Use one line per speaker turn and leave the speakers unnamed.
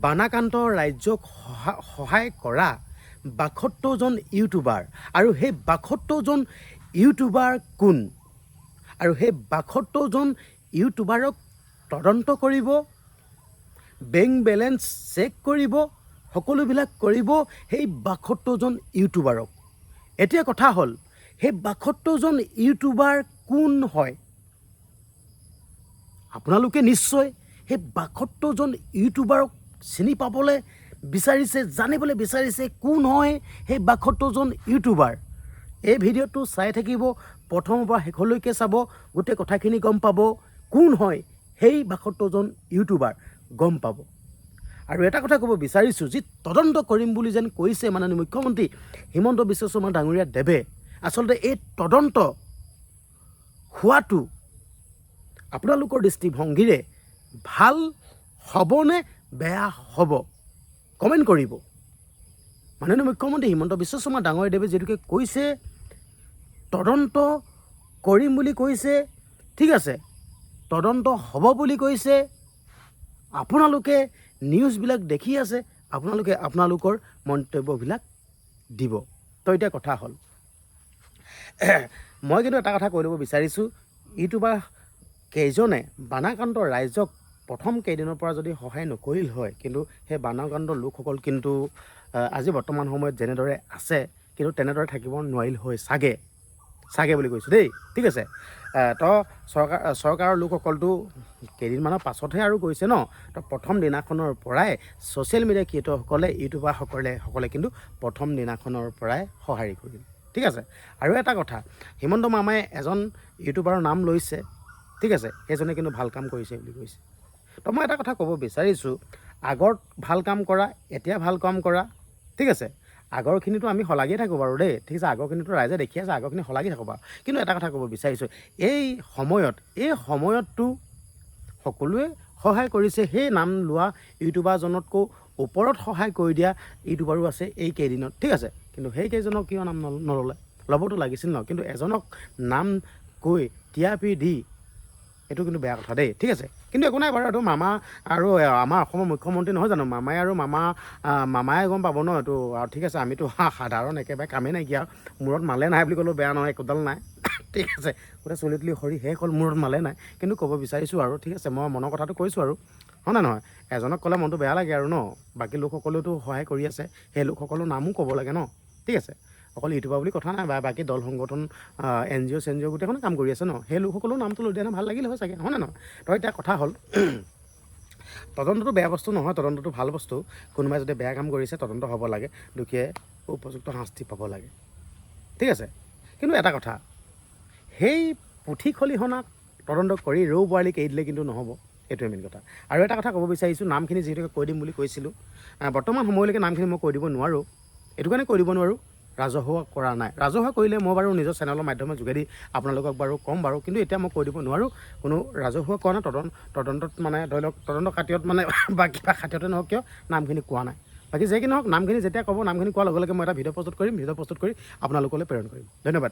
বানাক্ৰান্ত ৰাজ্যক সহায় কৰা ৭২জন ইউটিউবাৰ, আৰু সেই ৭২জন ইউটিউবাৰ কোন, আৰু সেই ৭২জন ইউটিউবাৰক তদন্ত কৰিব, বেংক বেলেঞ্চ চেক কৰিব, সকলোবিলাক কৰিব সেই ৭২জন ইউটিউবাৰক। এতিয়া কথা হ'ল, সেই ৭২জন ইউটিউবাৰ কোন হয়? আপোনালোকে নিশ্চয় সেই ৭২জন ইউটিউবাৰক চিনি পাবলৈ বিচাৰিছে, জানিবলৈ বিচাৰিছে কোন হয় সেই ৭২জন ইউটিউবাৰ। এই ভিডিঅ'টো চাই থাকিব, প্ৰথমৰ পৰা শেষলৈকে চাব, গোটেই কথাখিনি গম পাব কোন হয় সেই ৭২জন ইউটিউবাৰ, গম পাব। আৰু এটা কথা ক'ব বিচাৰিছোঁ, যি তদন্ত কৰিম বুলি যেন কৈছে মাননীয় মুখ্যমন্ত্ৰী হিমন্ত বিশ্ব শৰ্মা ডাঙৰীয়া দেৱে, আচলতে এই তদন্ত হোৱাটো আপোনালোকৰ দৃষ্টিভংগীৰে ভাল হ'বনে বেয়া হ'ব? কমেণ্ট কৰিব। মাননীয় মুখ্যমন্ত্ৰী হিমন্ত বিশ্ব শৰ্মা ডাঙৰীয়া দেৱে যিহেতুকে কৈছে তদন্ত কৰিম বুলি কৈছে, ঠিক আছে, তদন্ত হ'ব বুলি কৈছে, আপোনালোকে নিউজবিলাক দেখি আছে, আপোনালোকে আপোনালোকৰ মন্তব্যবিলাক দিব। তো এতিয়া কথা হ'ল, মই কিন্তু এটা কথা কৈ ল'ব বিচাৰিছোঁ, ইউটিউবাৰ কেইজনে বানাক্ৰান্ত ৰাইজক প্ৰথম কেইদিনৰ পৰা যদি সহায় নকৰিল হয়, কিন্তু সেই বানাক্ৰান্ত লোকসকল কিন্তু আজি বৰ্তমান সময়ত যেনেদৰে আছে, কিন্তু তেনেদৰে থাকিব নোৱাৰিল হয় চাগে বুলি কৈছোঁ দেই, ঠিক আছে। তো চৰকাৰৰ লোকসকলটো কেইদিনমানৰ পাছতহে আৰু গৈছে ন, তো প্ৰথম দিনাখনৰ পৰাই ছ'চিয়েল মিডিয়া ক্ৰিয়েটৰসকলে, ইউটিউবাৰসকলে কিন্তু প্ৰথম দিনাখনৰ পৰাই সঁহাৰি কৰিল, ঠিক আছে। আৰু এটা কথা, হিমন্ত মামাই এজন ইউটিউবাৰৰ নাম লৈছে, ঠিক আছে, সেইজনে কিন্তু ভাল কাম কৰিছে বুলি কৈছে। তো মই এটা কথা ক'ব বিচাৰিছোঁ, আগত ভাল কাম কৰা, এতিয়া ভাল কাম কৰা, ঠিক আছে, আগৰখিনিতো আমি শলাগিয়ে থাকোঁ বাৰু দেই, ঠিক আছে, আগৰখিনিতো ৰাইজে দেখি আছে, আগৰখিনি শলাগি থাকোঁ বাৰু। কিন্তু এটা কথা ক'ব বিচাৰিছোঁ, এই সময়ততো সকলোৱে সহায় কৰিছে, সেই নাম লোৱা ইউটিউবাৰজনতকৈ ওপৰত সহায় কৰি দিয়া ইউটিউবাৰো আছে এই কেইদিনত, ঠিক আছে। কিন্তু সেই কেইজনক কিয় নাম নল'লে? ল'বতো লাগিছিল ন, কিন্তু এজনক নাম কৈ টিআৰপি দি, এইটো কিন্তু বেয়া কথা দেই, ঠিক আছে। কিন্তু একো নাই বাৰু, এইটো মামা আৰু আমাৰ অসমৰ মুখ্যমন্ত্ৰী নহয় জানো, মামাই আৰু মামাই গম পাব ন এইটো, আৰু ঠিক আছে, আমিতো সাধাৰণ একেবাৰে কামেই নাইকিয়া, মূৰত মালে নাই বুলি ক'লেও বেয়া নহয়, একোডাল নাই, ঠিক আছে, গোটেই চুলি তুলি সৰি শেষ হ'ল, মূৰত মালে নাই, কিন্তু ক'ব বিচাৰিছোঁ আৰু, ঠিক আছে, মই মনৰ কথাটো কৈছোঁ আৰু, হয় নে নহয়? এজনক ক'লে মনটো বেয়া লাগে আৰু ন, বাকী লোকসকলেওতো সহায় কৰি আছে, সেই লোকসকলৰ নামো ক'ব লাগে ন, ঠিক আছে। অকল ইউটিউবাৰ বুলি কথা নাই, বা বাকী দল সংগঠন, NGO চেনজিঅ' গোটেইখনে কাম কৰি আছে ন, সেই লোকসকলেও নামটো লৈ দিয়া ভাল লাগিল হয় চাগে, হয় নে নহয়? তো এতিয়া কথা হ'ল, তদন্তটো বেয়া বস্তু নহয়, তদন্তটো ভাল বস্তু। কোনোবাই যদি বেয়া কাম কৰিছে, তদন্ত হ'ব লাগে, দুখীয়াই উপযুক্ত শাস্তি পাব লাগে, ঠিক আছে। কিন্তু এটা কথা, সেই পুথি খলিহনাক তদন্ত কৰি ৰৌ পোৱালিক এৰি দিলে কিন্তু নহ'ব, এইটোৱে মেইন কথা। আৰু এটা কথা ক'ব বিচাৰিছোঁ, নামখিনি যিহেতুকে কৈ দিম বুলি কৈছিলোঁ, বৰ্তমান সময়লৈকে নামখিনি মই কৈ দিব নোৱাৰোঁ, এইটো কাৰণে কৈ দিব নোৱাৰোঁ, ৰাজহুৱা কৰা নাই। ৰাজহুৱা কৰিলে মই বাৰু নিজৰ চেনেলৰ মাধ্যমৰ যোগেদি আপোনালোকক বাৰু ক'ম বাৰু, কিন্তু এতিয়া মই কৈ দিব নোৱাৰোঁ, কোনো ৰাজহুৱা কৰা নাই, তদন্তত মানে ধৰি লওক তদন্ত খাতিৰত মানে বা কিবা খাতিৰতে নহওক কিয় নামখিনি কোৱা নাই। বাকী যে কি নহওক, নামখিনি যেতিয়া ক'ব, নামখিনি কোৱাৰ লগে লগে মই এটা ভিডিঅ' প্ৰস্তুত কৰিম, ভিডিঅ' প্ৰস্তুত কৰি আপোনালোকলৈ প্ৰেৰণ কৰিম। ধন্যবাদ।